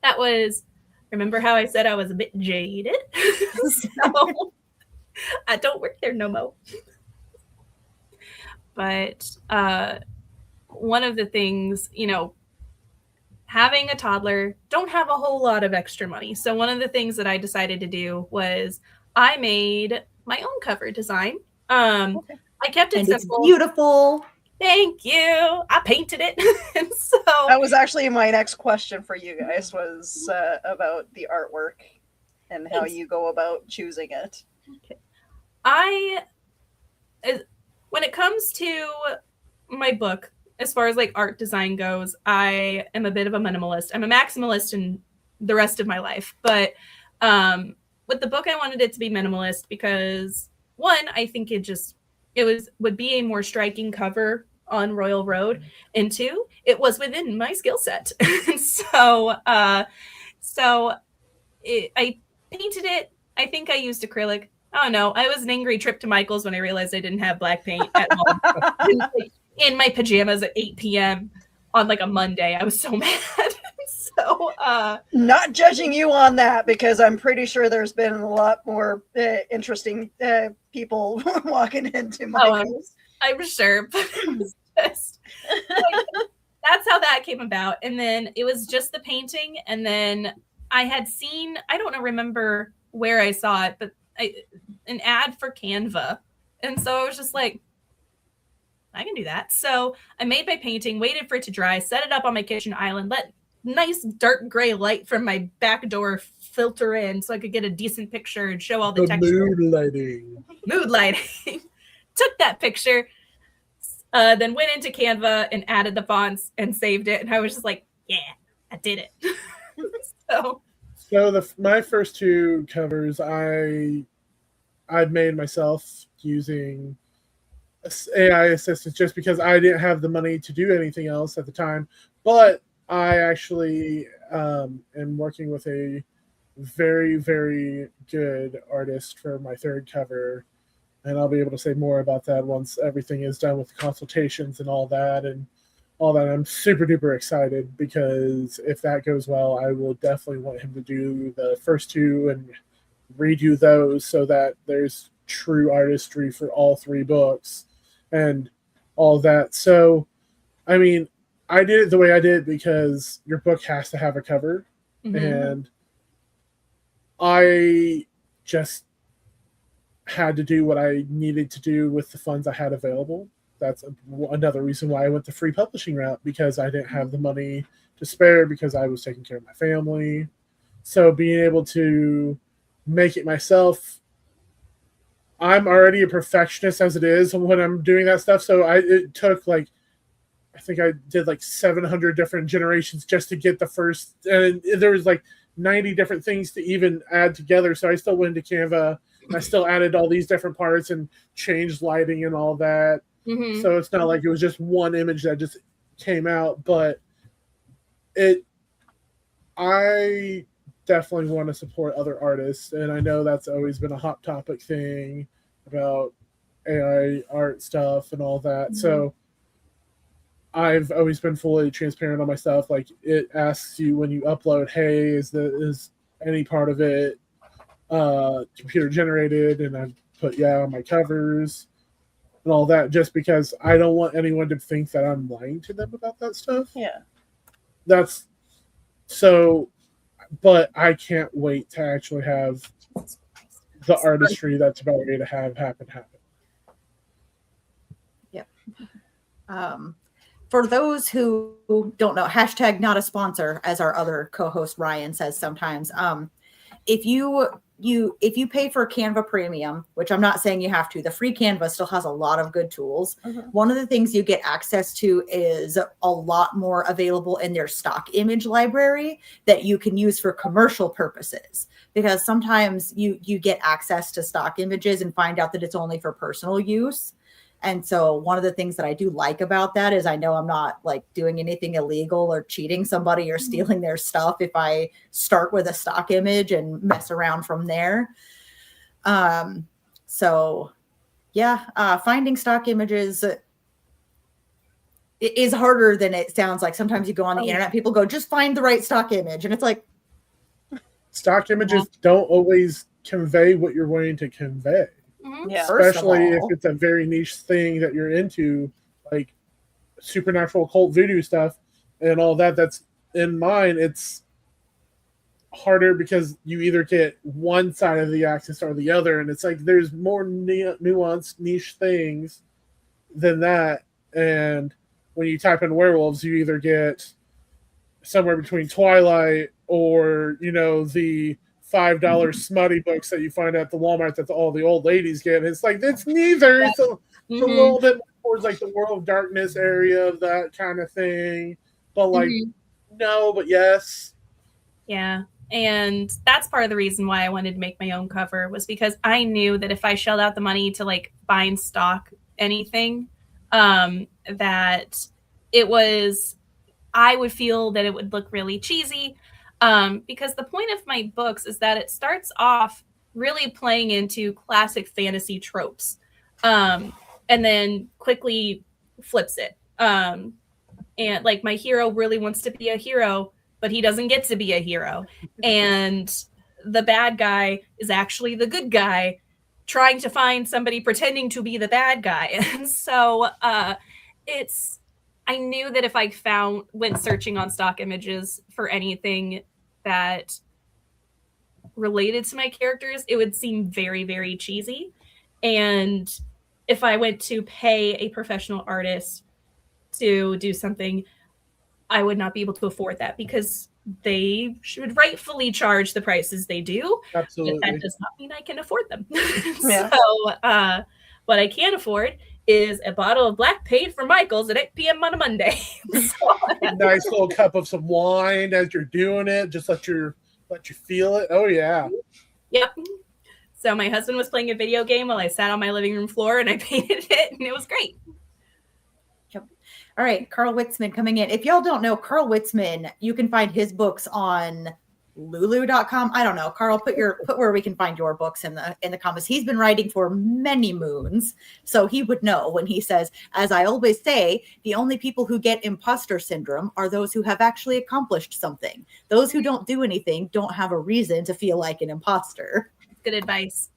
that was, remember how I said I was a bit jaded? So I don't work there no more. But one of the things, having a toddler, don't have a whole lot of extra money. So one of the things that I decided to do was I made my own cover design. I kept it simple. It's beautiful. Thank you. I painted it. And so that was actually my next question for you guys, was about the artwork and how you go about choosing it. Okay. When it comes to my book, as far as like art design goes, I am a bit of a minimalist. I'm a maximalist in the rest of my life. But with the book, I wanted it to be minimalist because, one, I think would be a more striking cover on Royal Road, and two, it was within my skill set. So I painted it. I think I used acrylic. Oh no, I was an angry trip to Michael's when I realized I didn't have black paint at home. In my pajamas at 8 p.m. on like a Monday. I was so mad. So not judging you on that, because I'm pretty sure there's been a lot more interesting people walking into Michael's. I'm sure. But that's how that came about. And then it was just the painting. And then I had seen, I don't remember where I saw it, but an ad for Canva. And so I was just like, I can do that. So I made my painting, waited for it to dry, set it up on my kitchen island, let nice dark gray light from my back door filter in so I could get a decent picture and show all the texture. Mood lighting. Took that picture, then went into Canva and added the fonts and saved it. And I was just like, yeah, I did it. So my first two covers I'd made myself using AI assistants, just because I didn't have the money to do anything else at the time. But I actually am working with a very, very good artist for my third cover, and I'll be able to say more about that once everything is done with the consultations and all that. And all that. I'm super duper excited because if that goes well, I will definitely want him to do the first two and redo those so that there's true artistry for all three books and all that. So, I mean, I did it the way I did because your book has to have a cover. Mm-hmm. And I just had to do what I needed to do with the funds I had available. That's another reason why I went the free publishing route, because I didn't have the money to spare because I was taking care of my family. So being able to make it myself, I'm already a perfectionist as it is when I'm doing that stuff. So it took I think I did 700 different generations just to get the first, and there was 90 different things to even add together. So I still went into Canva and I still added all these different parts and changed lighting and all that. Mm-hmm. So it's not like it was just one image that just came out, but I definitely want to support other artists, and I know that's always been a hot topic thing about AI art stuff and all that. Mm-hmm. So I've always been fully transparent on my stuff. It asks you when you upload, hey, is any part of it computer generated? And I put on my covers and all that, just because I don't want anyone to think that I'm lying to them about that stuff. Yeah. That's so, but I can't wait to actually have the artistry that's about ready to happen. Yep. For those who don't know, hashtag not a sponsor, as our other co-host Ryan says sometimes. If you pay for Canva Premium, which I'm not saying you have to, the free Canva still has a lot of good tools. Mm-hmm. One of the things you get access to is a lot more available in their stock image library that you can use for commercial purposes. Because sometimes you get access to stock images and find out that it's only for personal use. And so one of the things that I do like about that is I know I'm not doing anything illegal or cheating somebody or stealing their stuff if I start with a stock image and mess around from there. Finding stock images is harder than it sounds like. Sometimes you go on the internet, people go, just find the right stock image. And it's stock images don't always convey what you're wanting to convey. Yeah. Especially if it's a very niche thing that you're into, like supernatural occult voodoo stuff and all that. That's in mine. It's harder because you either get one side of the axis or the other, and it's there's more nuanced niche things than that. And when you type in werewolves, you either get somewhere between Twilight or the $5 smutty books that you find at the Walmart that all the old ladies get. It's it's neither. It's a little bit towards the World of Darkness area of that kind of thing. But no, but yes. Yeah. And that's part of the reason why I wanted to make my own cover, was because I knew that if I shelled out the money to buy and stock anything, that I would feel that it would look really cheesy. Because the point of my books is that it starts off really playing into classic fantasy tropes, and then quickly flips it. And my hero really wants to be a hero, but he doesn't get to be a hero. And the bad guy is actually the good guy trying to find somebody pretending to be the bad guy. And so I knew that if I went searching on stock images for anything that related to my characters, it would seem very, very cheesy. And if I went to pay a professional artist to do something, I would not be able to afford that, because they should rightfully charge the prices they do. Absolutely. But that does not mean I can afford them. Yeah. So what I can afford is a bottle of black paint from Michael's at 8 p.m. on a Monday. A nice little cup of some wine as you're doing it. Just let you feel it. Oh yeah. Yep. So my husband was playing a video game while I sat on my living room floor and I painted it, and it was great. Yep. All right, Carl Witzman coming in. If y'all don't know Carl Witzman, you can find his books on lulu.com. I don't know. Carl, put where we can find your books in the comments. He's been writing for many moons, so he would know when he says, as I always say, the only people who get imposter syndrome are those who have actually accomplished something. Those who don't do anything don't have a reason to feel like an imposter. Good advice.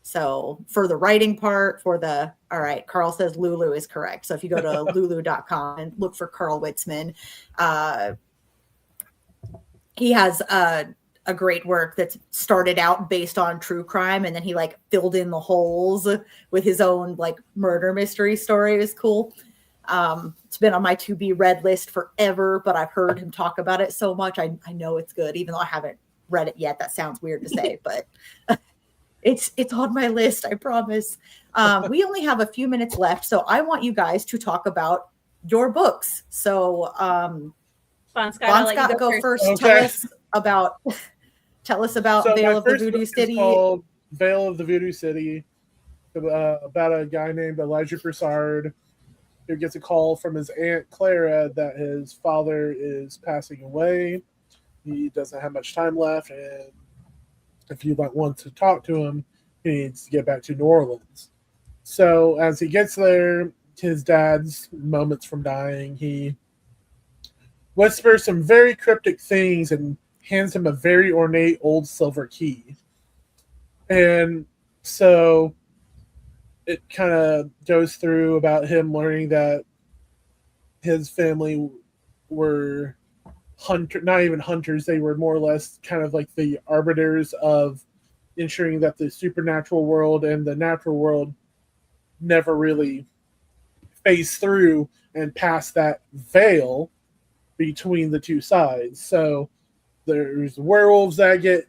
So for the writing part, all right, Carl says Lulu is correct. So if you go to lulu.com and look for Carl Witzman, he has a great work that's started out based on true crime, and then he like filled in the holes with his own like murder mystery story. It was cool. It's been on my to be read list forever, but I've heard him talk about it so much. I know it's good, even though I haven't read it yet. That sounds weird to say, but it's on my list, I promise. We only have a few minutes left, so I want you guys to talk about your books. So VonScott, go first. Okay. Tell us about So Veil my of the first Voodoo book is City. called Veil of the Voodoo City, about a guy named Elijah Broussard who gets a call from his aunt Clara that his father is passing away. He doesn't have much time left, and if you want to talk to him, he needs to get back to New Orleans. So as he gets there, his dad's moments from dying, he whispers some very cryptic things and hands him a very ornate old silver key. And so it kind of goes through about him learning that his family were not even hunters, they were more or less kind of like the arbiters of ensuring that the supernatural world and the natural world never really phase through and pass that veil between the two sides. So there's werewolves that get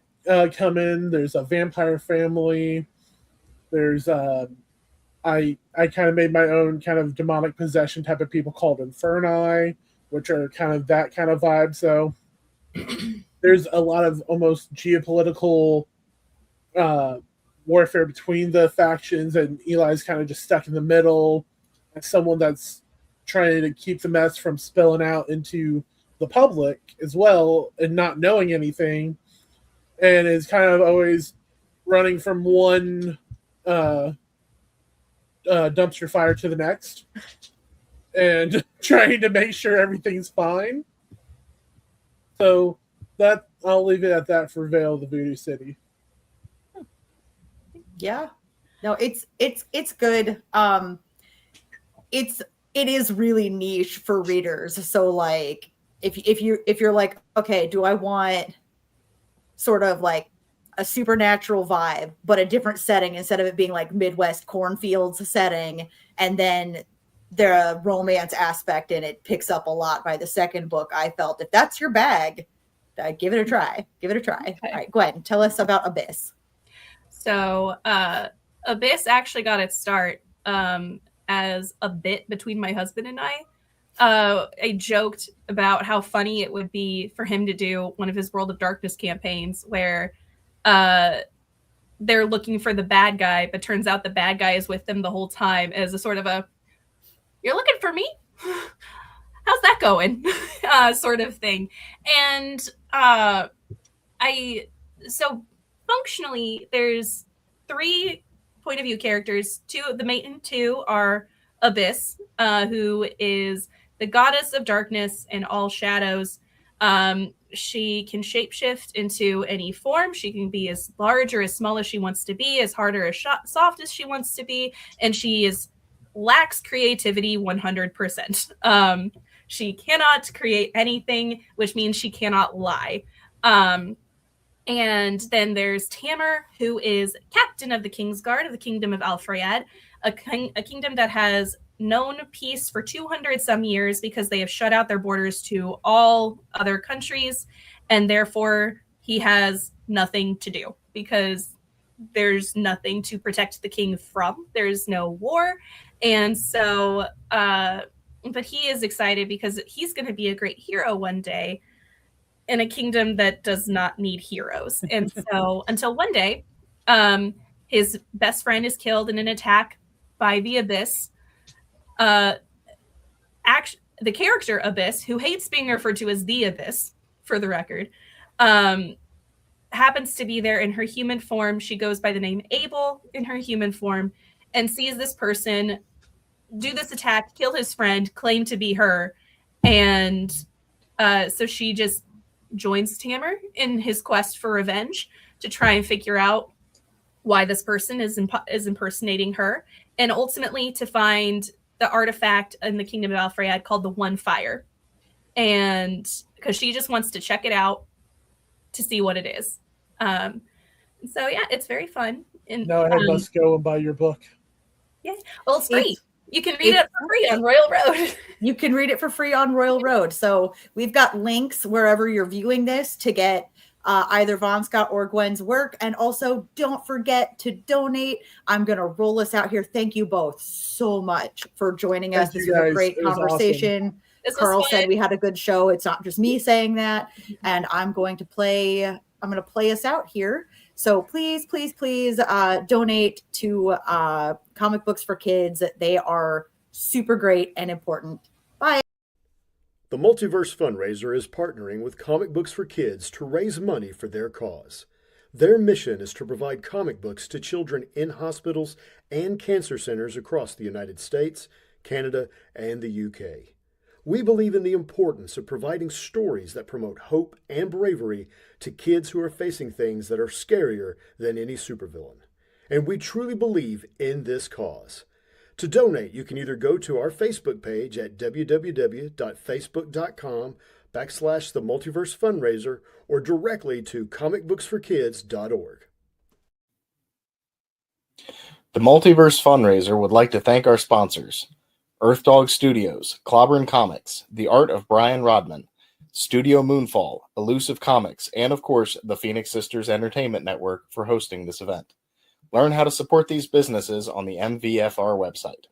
come in, there's a vampire family, there's I kind of made my own kind of demonic possession type of people called Inferni, which are kind of that kind of vibe. So there's a lot of almost geopolitical warfare between the factions, and Eli's kind of just stuck in the middle as someone that's trying to keep the mess from spilling out into the public as well and not knowing anything, and is kind of always running from one dumpster fire to the next and trying to make sure everything's fine. So that I'll leave it at that for Veil of the Voodoo City. Yeah, no, it's good. It is really niche for readers. So like if you're like, okay, do I want sort of like a supernatural vibe, but a different setting instead of it being like Midwest cornfields setting, and then the romance aspect in it picks up a lot by the second book. I felt if that's your bag, give it a try. Okay. All right, Gwen, tell us about Abyss. So Abyss actually got its start as a bit between my husband and I. I joked about how funny it would be for him to do one of his World of Darkness campaigns where they're looking for the bad guy, but turns out the bad guy is with them the whole time as a sort of a, you're looking for me? How's that going? Sort of thing. And so functionally, there's 3 point of view characters. The main 2 are Abyss, who is the goddess of darkness and all shadows. She can shapeshift into any form. She can be as large or as small as she wants to be, as hard or as soft as she wants to be, and she lacks creativity 100%. She cannot create anything, which means she cannot lie. And then there's Tamer, who is captain of the King's Guard of the Kingdom of Alfrayad, a kingdom that has known peace for 200 some years because they have shut out their borders to all other countries, and therefore he has nothing to do because there's nothing to protect the king from. There's no war. And so but he is excited because he's going to be a great hero one day in a kingdom that does not need heroes. And so until one day, his best friend is killed in an attack by the Abyss. the character Abyss, who hates being referred to as the Abyss, for the record, happens to be there in her human form. She goes by the name Abel in her human form and sees this person do this attack, kill his friend, claim to be her. And so she just joins Tammer in his quest for revenge to try and figure out why this person is impersonating her, and ultimately to find the artifact in the Kingdom of Alfreyad called the One Fire. And because she just wants to check it out to see what it is. So yeah, it's very fun. And Now I must go and buy your book. Yeah, well, it's free. You can read it for free on Royal Road. You can read it for free on Royal Road. So we've got links wherever you're viewing this to get either VonScott or Gwen's work. And also don't forget to donate. I'm going to roll us out here. Thank you both so much for joining us. This was a great conversation. Awesome. Carl said we had a good show. It's not just me saying that. And I'm going to play us out here. So please, please, please donate to Comic Books for Kids. They are super great and important. Bye. The Multiverse Fundraiser is partnering with Comic Books for Kids to raise money for their cause. Their mission is to provide comic books to children in hospitals and cancer centers across the United States, Canada, and the UK. We believe in the importance of providing stories that promote hope and bravery to kids who are facing things that are scarier than any supervillain. And we truly believe in this cause. To donate, you can either go to our Facebook page at www.facebook.com/The Multiverse Fundraiser or directly to comicbooksforkids.org. The Multiverse Fundraiser would like to thank our sponsors: Earth Dog Studios, Clobbern Comics, The Art of Brian Rodman, Studio Moonfall, Elusive Comics, and of course, the Phoenix Sisters Entertainment Network for hosting this event. Learn how to support these businesses on the MVFR website.